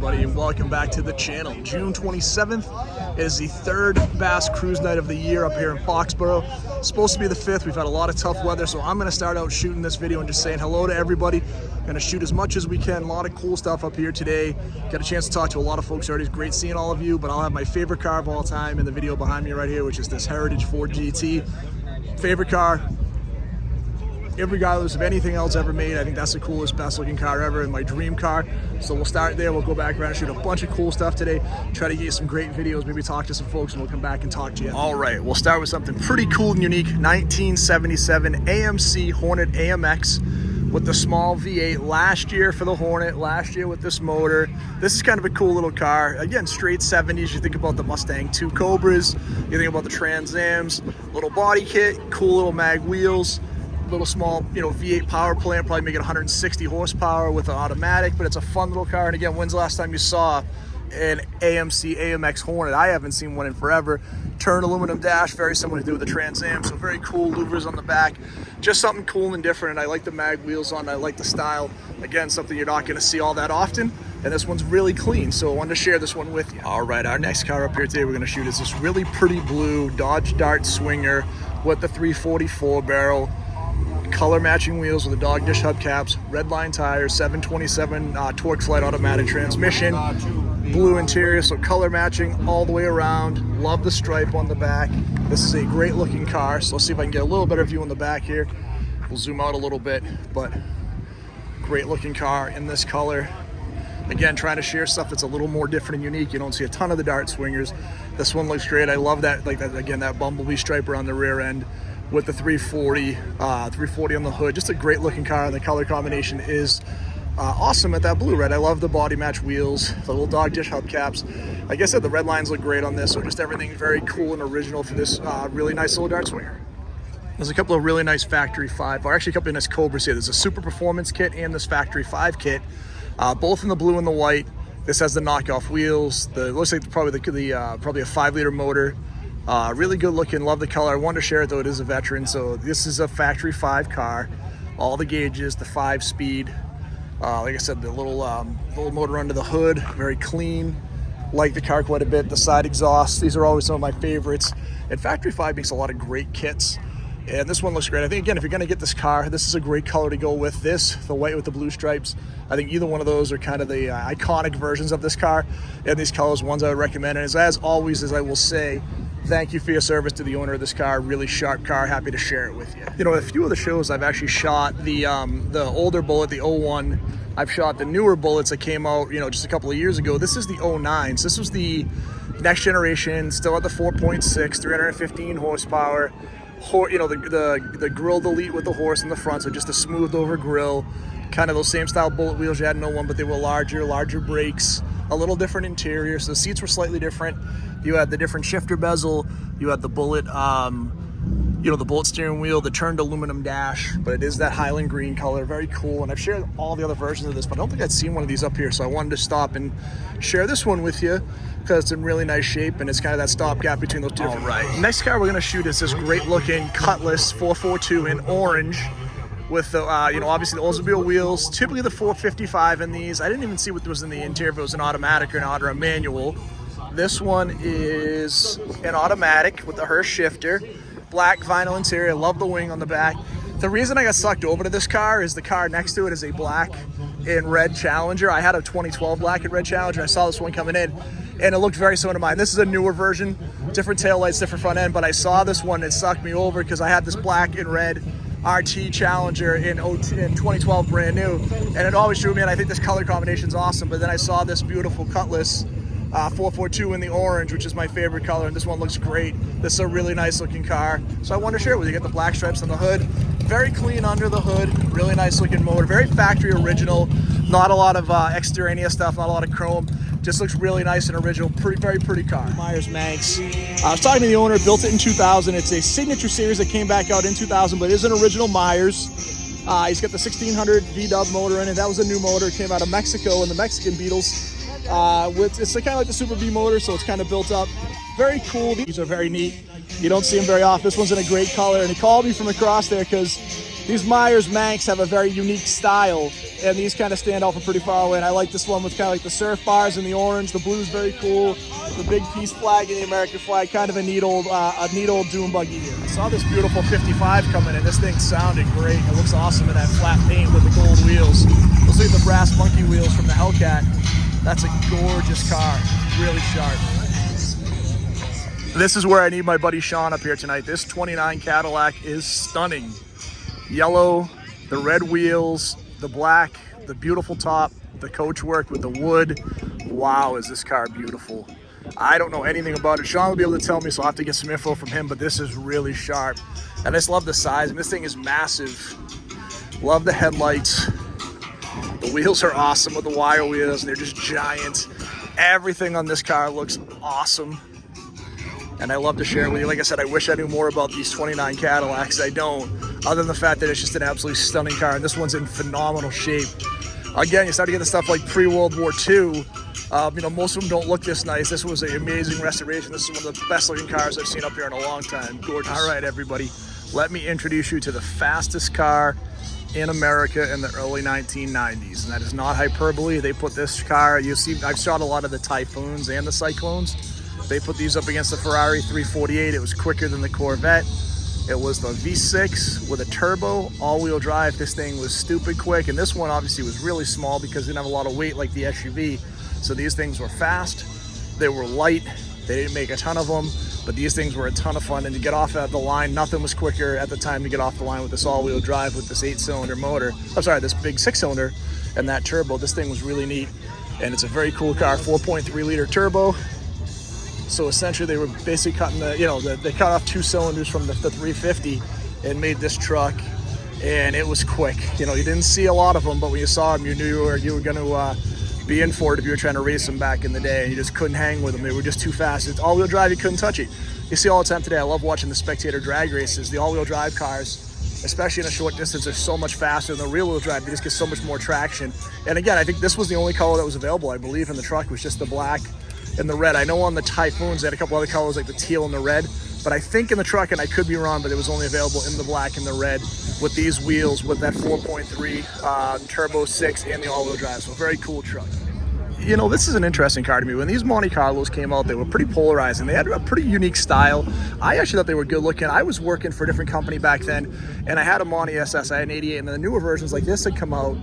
everybody, and welcome back to the channel. June 27th is the third Bass Cruise Night of the year up here in Foxboro. It's supposed to be the 5th. We've had a lot of tough weather, so I'm going to start out shooting this video and just saying hello to everybody. Going to shoot as much as we can. A lot of cool stuff up here today. Got a chance to talk to a lot of folks already. It's great seeing all of you, but I'll have my favorite car of all time in the video behind me right here, which is this Heritage Ford GT. Favorite car, regardless of anything else ever made. I think that's the coolest, best looking car ever, and my dream car. So we'll start there. We'll go back around and shoot a bunch of cool stuff today. Try to get you some great videos, maybe talk to some folks, and we'll come back and talk to you. All right, we'll start with something pretty cool and unique. 1977 AMC Hornet AMX with the small V8 last year for the Hornet, last year with this motor. This is kind of a cool little car. Again, straight 70s. You think about the Mustang 2 Cobras, you think about the Trans Ams, little body kit, cool little mag wheels, little small, V8 power plant, probably making 160 horsepower with an automatic, but it's a fun little car. And again, when's the last time you saw an AMC AMX Hornet? I haven't seen one in forever. Turned aluminum dash, very similar to do with the Trans Am, so very cool louvers on the back. Just something cool and different, and I like the mag wheels on it. I like the style. Again, something you're not gonna see all that often, and this one's really clean, so I wanted to share this one with you. All right, our next car up here today we're gonna shoot is this really pretty blue Dodge Dart Swinger with the 344 barrel. Color matching wheels with the dog dish hubcaps, red line tires, 727 torque flight automatic transmission, blue interior, so color matching all the way around. Love the stripe on the back. This is a great looking car, so let's see if I can get a little better view on the back here. We'll zoom out a little bit, but great looking car in this color. Again, trying to share stuff that's a little more different and unique. You don't see a ton of the Dart Swingers. This one looks great. I love that, like that, again, that bumblebee stripe around the rear end with the 340 on the hood. Just a great looking car, and the color combination is awesome at that blue red. I love the body match wheels, the little dog dish hubcaps. Like I said, the red lines look great on this, so just everything very cool and original for this really nice little Dart Swinger. There's a couple of really nice Factory 5, or actually a couple of nice Cobras here. There's a Super Performance kit and this Factory 5 kit, both in the blue and the white. This has the knockoff wheels. It looks like probably a 5-liter motor. Really good looking, love the color. I wanted to share it though, it is a veteran. So this is a Factory 5 car. All the gauges, the 5-speed. Like I said, the little motor under the hood, very clean. Like the car quite a bit. The side exhausts, these are always some of my favorites. And Factory 5 makes a lot of great kits. And this one looks great. I think, again, if you're gonna get this car, this is a great color to go with this, the white with the blue stripes. I think either one of those are kind of the iconic versions of this car. And these colors, ones I would recommend. And as always, as I will say, thank you for your service to the owner of this car. Really sharp car. Happy to share it with you. A few of the shows I've actually shot the older Bullet, the 01. I've shot the newer Bullets that came out, just a couple of years ago. This is the 09s. This was the next generation, still at the 4.6, 315 horsepower. The grille delete with the horse in the front, so just a smooth over grill. Kind of those same style Bullet wheels you had in 01, but they were larger brakes, a little different interior. So the seats were slightly different. You had the different shifter bezel. You had the Bullet, the Bullet steering wheel, the turned aluminum dash, but it is that Highland green color, very cool. And I've shared all the other versions of this, but I don't think I'd seen one of these up here. So I wanted to stop and share this one with you because it's in really nice shape and it's kind of that stopgap between those two. All right, next car we're gonna shoot is this great looking Cutlass 442 in orange with the, obviously the Oldsmobile wheels, typically the 455 in these. I didn't even see what was in the interior, if it was an automatic or not, or a manual. This one is an automatic with the Hurst shifter, black vinyl interior. Love the wing on the back. The reason I got sucked over to this car is the car next to it is a black and red Challenger. I had a 2012 black and red Challenger. I saw this one coming in, and it looked very similar to mine. This is a newer version, different taillights, different front end, but I saw this one, it sucked me over because I had this black and red RT Challenger in 2012 brand new, and it always drew me in. I think this color combination is awesome, but then I saw this beautiful Cutlass 442 in the orange, which is my favorite color, and this one looks great. This is a really nice looking car, so I wanted to share it with you. You get the black stripes on the hood, very clean under the hood, really nice looking motor, very factory original, not a lot of extraneous stuff, not a lot of chrome. Just looks really nice and original. Very pretty car. Myers Manx. I was talking to the owner, built it in 2000. It's a signature series that came back out in 2000, but it is an original Myers. He's got the 1600 V-dub motor in it. That was a new motor. It came out of Mexico and the Mexican Beetles. It's kind of like the Super B motor, so it's kind of built up. Very cool. These are very neat. You don't see them very often. This one's in a great color, and he called me from across there because these Myers Manx have a very unique style. and these kind of stand out from pretty far away. And I like this one with kind of like the surf bars and the orange. The blue's very cool. The big peace flag and the American flag, kind of a neat old dune buggy here. I saw this beautiful 55 coming in. This thing sounded great. It looks awesome in that flat paint with the gold wheels. Looks like the brass monkey wheels from the Hellcat. That's a gorgeous car, really sharp. This is where I need my buddy Sean up here tonight. This 29 Cadillac is stunning. Yellow, the red wheels, the black, the beautiful top, the coachwork with the wood. Wow, is this car beautiful. I don't know anything about it. Sean will be able to tell me, so I'll have to get some info from him, but this is really sharp. And I just love the size. I mean, this thing is massive. Love the headlights. The wheels are awesome with the wire wheels. They're just giant. Everything on this car looks awesome. And I love to share it with you. Like I said, I wish I knew more about these 29 Cadillacs. I don't, other than the fact that it's just an absolutely stunning car. And this one's in phenomenal shape. Again, you start to get the stuff like pre-World War II. You know, most of them don't look this nice. This was an amazing restoration. This is one of the best looking cars I've seen up here in a long time. Gorgeous. All right, everybody, let me introduce you to the fastest car in America in the early 1990s. And that is not hyperbole. They put this car, you see, I've shot a lot of the Typhoons and the Cyclones. They put these up against the Ferrari 348. It was quicker than the Corvette. It was the V6 with a turbo, all-wheel drive. This thing was stupid quick. And this one obviously was really small because it didn't have a lot of weight like the SUV. So these things were fast. They were light. They didn't make a ton of them, but these things were a ton of fun. And to get off at the line, nothing was quicker at the time to get off the line with this all-wheel drive with this 8-cylinder motor. I'm sorry, this big 6-cylinder and that turbo. This thing was really neat. And it's a very cool car, 4.3 liter turbo. So essentially they were basically cutting the, you know, they cut off 2 cylinders from the 350 and made this truck, and it was quick. You know, you didn't see a lot of them, but when you saw them, you knew you were going to be in for it if you were trying to race them back in the day, and you just couldn't hang with them. They were just too fast. It's all-wheel drive, you couldn't touch it. You see all the time today, I love watching the spectator drag races. The all-wheel drive cars, especially in a short distance, are so much faster than the rear-wheel drive. They just get so much more traction. And again, I think this was the only color that was available, I believe, in the truck. Was just the black and the red. I know on the Typhoons they had a couple other colors like the teal and the red, but I think in the truck, and I could be wrong, but it was only available in the black and the red with these wheels with that 4.3 turbo 6 and the all-wheel drive. So very cool truck. You know, this is an interesting car to me. When these Monte Carlos came out, they were pretty polarizing. They had a pretty unique style. I actually thought they were good looking. I was working for a different company back then, and I had a Monte SS. I had an 88, and the newer versions like this had come out.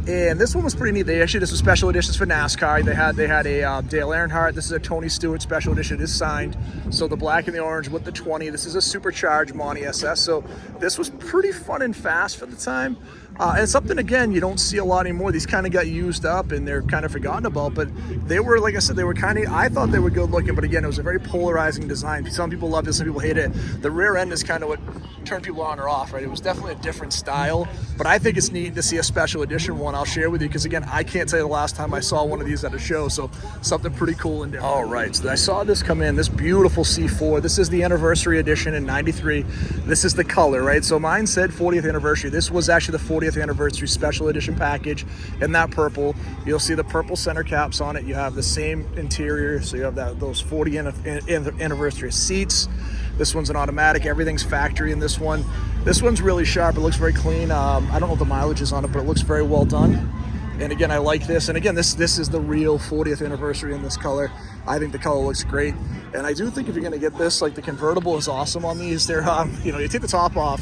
And this one was pretty neat. They actually did some special editions for NASCAR. They had a Dale Earnhardt. This is a Tony Stewart special edition. It is signed. So the black and the orange with the 20. This is a supercharged Monte SS. So this was pretty fun and fast for the time. And something, again, you don't see a lot anymore. These kind of got used up and they're kind of forgotten about, but they were, like I said, they were kind of, I thought they were good looking, but again, it was a very polarizing design. Some people loved it, some people hated it. The rear end is kind of what turned people on or off, right? It was definitely a different style, but I think it's neat to see a special edition one. I'll share with you, because again, I can't tell you the last time I saw one of these at a show, so something pretty cool and different. All right, so I saw this come in, this beautiful C4. This is the anniversary edition in '93. This is the color, right? So mine said 40th anniversary. This was actually the 40th anniversary special edition package in that purple. You'll see the purple center caps on it. You have the same interior, so you have those 40th anniversary seats. This one's an automatic. Everything's factory in this one. This one's really sharp. It looks very clean. I don't know what the mileage is on it, but it looks very well done. And again, I like this. And again, this is the real 40th anniversary in this color. I think the color looks great. And I do think if you're going to get this, like the convertible is awesome on these. They're, you know, you take the top off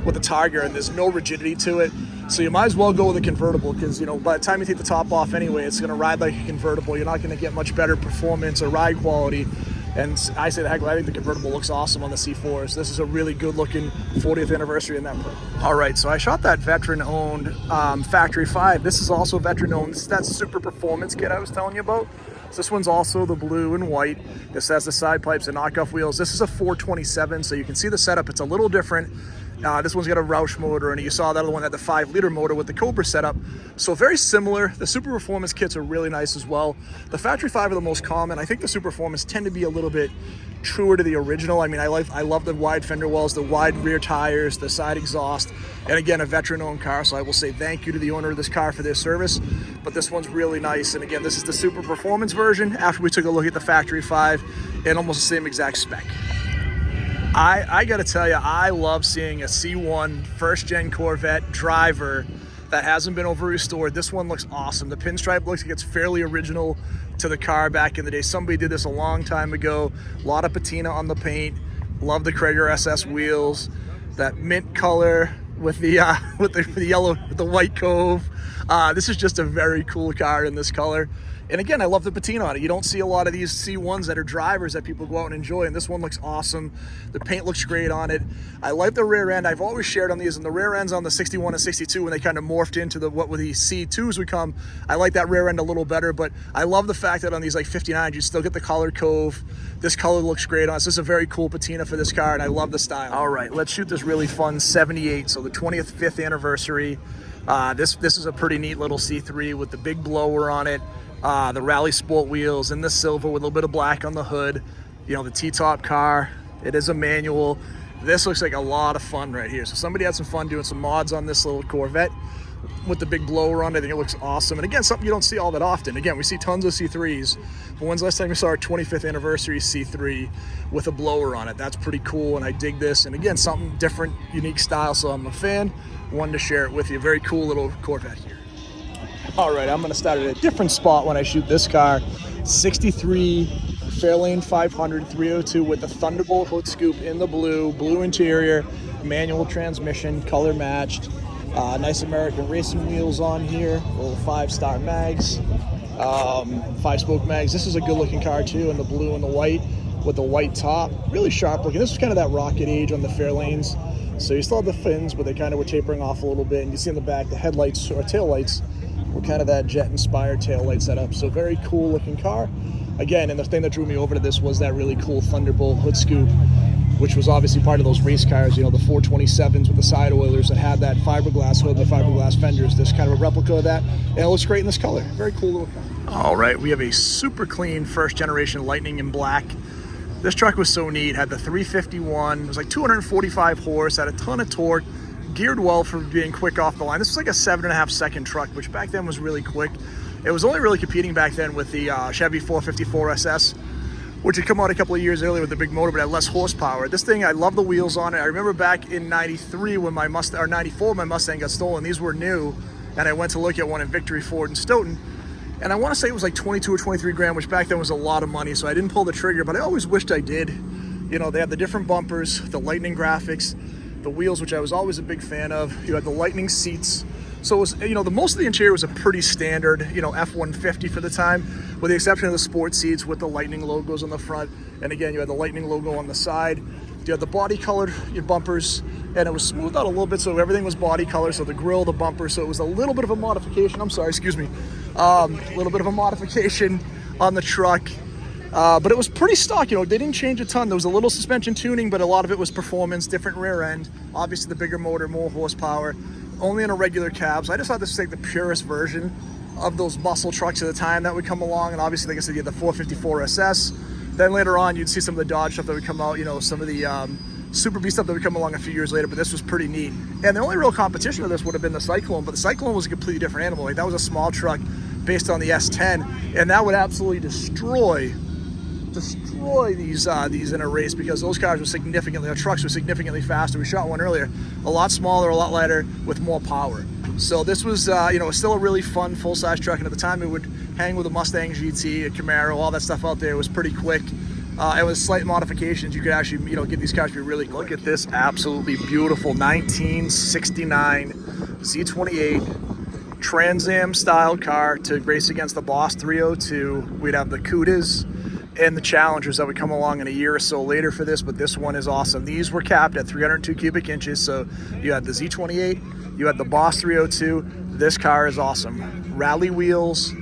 with the Tiger and there's no rigidity to it. So you might as well go with a convertible, because, you know, by the time you take the top off anyway, it's going to ride like a convertible. You're not going to get much better performance or ride quality. And I say the heck, I think the convertible looks awesome on the C4s. This is a really good looking 40th anniversary in that purple. All right, so I shot that veteran owned Factory 5. This is also veteran owned. This is that super performance kit I was telling you about. So this one's also the blue and white. This has the side pipes and knockoff wheels. This is a 427, so you can see the setup. It's a little different. This one's got a Roush motor, and you saw that other one had the 5-liter motor with the Cobra setup. So very similar. The Super Performance kits are really nice as well. The Factory 5 are the most common. I think the Super Performance tend to be a little bit truer to the original. I mean, I love the wide fender wells, the wide rear tires, the side exhaust, and again, a veteran-owned car. So I will say thank you to the owner of this car for their service. But this one's really nice. And again, this is the Super Performance version after we took a look at the Factory 5 and almost the same exact spec. I gotta tell you, I love seeing a C1 first-gen Corvette driver that hasn't been over restored. This one looks awesome. The pinstripe looks like it's fairly original to the car back in the day. Somebody did this a long time ago. A lot of patina on the paint. Love the Cragar SS wheels. That mint color with the yellow, with the white cove. This is just a very cool car in this color. And again, I love the patina on it. You don't see a lot of these C1s that are drivers that people go out and enjoy, and this one looks awesome. The paint looks great on it. I like the rear end. I've always shared on these, and the rear ends on the 61 and 62 when they kind of morphed into the what with these C2s would come. I like that rear end a little better, but I love the fact that on these like 59s, you still get the colored cove. This color looks great on it. This is a very cool patina for this car, and I love the style. All right, let's shoot this really fun 78, so the 25th anniversary. This is a pretty neat little C3 with the big blower on it. The Rally Sport wheels and the silver with a little bit of black on the hood. You know, the T-top car. It is a manual. This looks like a lot of fun right here. So somebody had some fun doing some mods on this little Corvette with the big blower on it. I think it looks awesome. And again, something you don't see all that often. Again, we see tons of C3s, but when's the last time you saw our 25th anniversary C3 with a blower on it? That's pretty cool, and I dig this. And again, something different, unique style. So I'm a fan. Wanted to share it with you. Very cool little Corvette here. All right, I'm gonna start at a different spot when I shoot this car. 63 Fairlane 500 302 with the Thunderbolt hood scoop in the blue interior, manual transmission, color matched. Nice American racing wheels on here, little 5-star mags, 5-spoke mags. This is a good looking car too, in the blue and the white with the white top. Really sharp looking. This was kind of that rocket age on the Fairlanes. So you still have the fins, but they kind of were tapering off a little bit. And you see in the back, the headlights or tail lights were kind of that jet-inspired tail light setup. So very cool looking car. Again, and the thing that drew me over to this was that really cool Thunderbolt hood scoop, which was obviously part of those race cars, you know, the 427s with the side oilers that had that fiberglass hood, the fiberglass fenders. This kind of a replica of that, and it looks great in this color. Very cool little car. All right, we have a super clean first generation Lightning in black. This truck was so neat. Had the 351. It was like 245 horse. Had a ton of torque. Geared well for being quick off the line. This was like a 7.5 second truck, which back then was really quick. It was only really competing back then with the Chevy 454 SS, which had come out a couple of years earlier with the big motor, but had less horsepower. This thing, I love the wheels on it. I remember back in 93 when my Mustang, or 94 when my Mustang got stolen, these were new, and I went to look at one in Victory Ford in Stoughton. And I want to say it was like 22 or 23 grand, which back then was a lot of money, so I didn't pull the trigger, but I always wished I did. You know, they had the different bumpers, the Lightning graphics, the wheels, which I was always a big fan of. You had the Lightning seats. So it was, you know, the most of the interior was a pretty standard, you know, F150 for the time, with the exception of the sport seats with the Lightning logos on the front. And again, you had the Lightning logo on the side. You had the body colored bumpers, and it was smoothed out a little bit, so everything was body color. So the grille, the bumper, so it was a little bit of a modification. I'm sorry, excuse me. A little bit of a modification on the truck. But it was pretty stock, you know, they didn't change a ton. There was a little suspension tuning, but a lot of it was performance, different rear end. Obviously the bigger motor, more horsepower, only in a regular cab. So I just thought this was like the purest version of those muscle trucks at the time that would come along. And obviously, like I said, you had the 454 SS. Then later on, you'd see some of the Dodge stuff that would come out, you know, some of the Super B stuff that would come along a few years later, but this was pretty neat. And the only real competition of this would have been the Cyclone, but the Cyclone was a completely different animal. Like, that was a small truck based on the S10, and that would absolutely destroy these in a race, because those cars were significantly, our trucks were significantly faster. We shot one earlier, a lot smaller, a lot lighter, with more power. So this was, you know, still a really fun full-size truck, and at the time it would hang with a Mustang GT, a Camaro, all that stuff out there. It was pretty quick. And with slight modifications, you could actually, you know, get these cars to be really quick. Look at this absolutely beautiful 1969 Z28 Trans Am style car to race against the Boss 302. We'd have the Cudas and the Challengers that would come along in a year or so later for this, but this one is awesome. These were capped at 302 cubic inches, so you had the Z28, you had the Boss 302. This car is awesome. Rally wheels,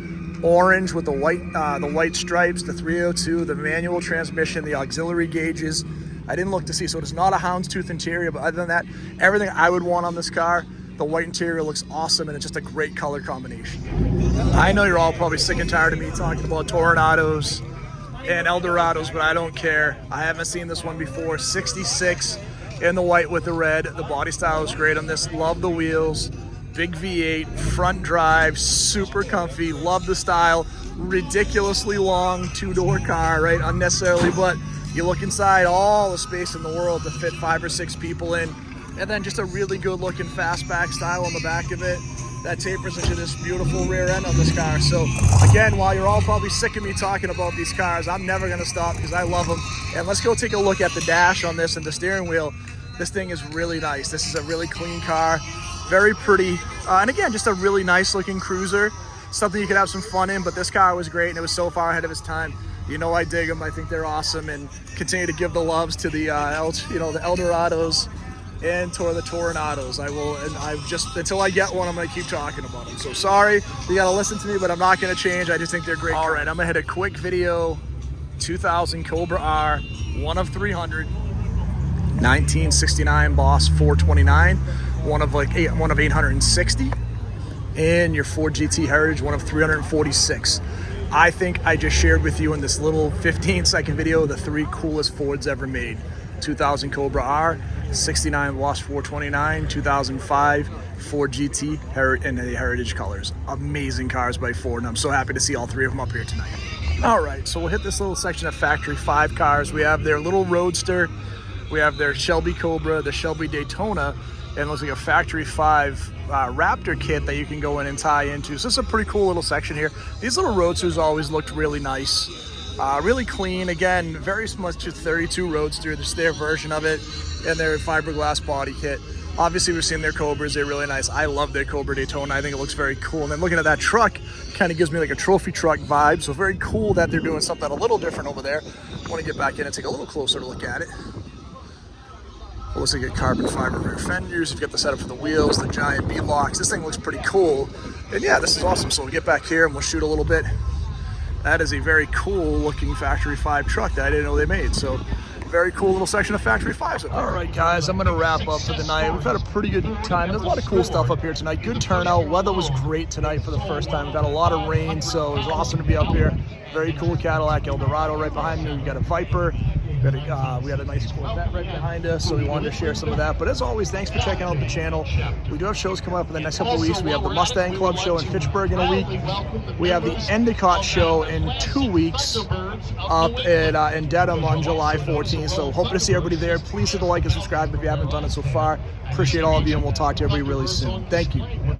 orange with the white stripes, the 302, the manual transmission, the auxiliary gauges. I didn't look to see, so it is not a houndstooth interior, but other than that, everything I would want on this car. The white interior looks awesome, and it's just a great color combination. I know you're all probably sick and tired of me talking about Torenados and Eldorados, but I don't care. I haven't seen this one before. 66 in the white with the red. The body style is great on this. Love the wheels. Big V8, front drive, super comfy. Love the style. Ridiculously long two-door car, right? Unnecessarily, but you look inside, all the space in the world to fit 5 or 6 people in. And then just a really good looking fastback style on the back of it that tapers into this beautiful rear end on this car. So again, while you're all probably sick of me talking about these cars, I'm never gonna stop because I love them. And let's go take a look at the dash on this and the steering wheel. This thing is really nice. This is a really clean car, very pretty. And again, just a really nice looking cruiser. Something you could have some fun in, but this car was great and it was so far ahead of its time. You know I dig them. I think they're awesome, and continue to give the loves to the the Eldorados and the Toronados. I will, and I've just, until I get one, I'm going to keep talking about them. So sorry, you got to listen to me, but I'm not going to change. I just think they're great. All right, I'm going to hit a quick video. 2000 Cobra R, one of 300. 1969 Boss 429, one of 860. And your Ford GT Heritage, one of 346. I think I just shared with you in this little 15-second video the 3 coolest Fords ever made. 2000 Cobra R, 69 Boss 429, 2005 Ford GT in the Heritage colors. Amazing cars by Ford, and I'm so happy to see all 3 of them up here tonight. All right, so we'll hit this little section of Factory 5 cars. We have their little Roadster, we have their Shelby Cobra, the Shelby Daytona, and it looks like a Factory 5 Raptor kit that you can go in and tie into. So this is a pretty cool little section here. These little Roadsters always looked really nice. Really clean. Again, very much a 32 Roadster. This is their version of it, and their fiberglass body kit. Obviously, we've seen their Cobras. They're really nice. I love their Cobra Daytona. I think it looks very cool. And then looking at that truck, kind of gives me like a trophy truck vibe. So very cool that they're doing something a little different over there. I want to get back in and take a little closer look at it. It looks like a carbon fiber rear fenders. You've got the setup for the wheels, the giant B-locks. This thing looks pretty cool. And yeah, this is awesome. So we'll get back here and we'll shoot a little bit. That is a very cool looking Factory 5 truck that I didn't know they made. So very cool little section of Factory 5s. All right, guys, I'm going to wrap up for the night. We've had a pretty good time. There's a lot of cool stuff up here tonight. Good turnout. Weather was great tonight for the first time. We've got a lot of rain, so it was awesome to be up here. Very cool Cadillac Eldorado right behind me. We got a Viper. We had a nice Corvette right behind us, so we wanted to share some of that. But as always, thanks for checking out the channel. We do have shows coming up in the next couple of weeks. We have the Mustang Club show in Fitchburg in a week. We have the Endicott show in 2 weeks up in Dedham on July 14th. So hoping to see everybody there. Please hit the like and subscribe if you haven't done it so far. Appreciate all of you, and we'll talk to everybody really soon. Thank you.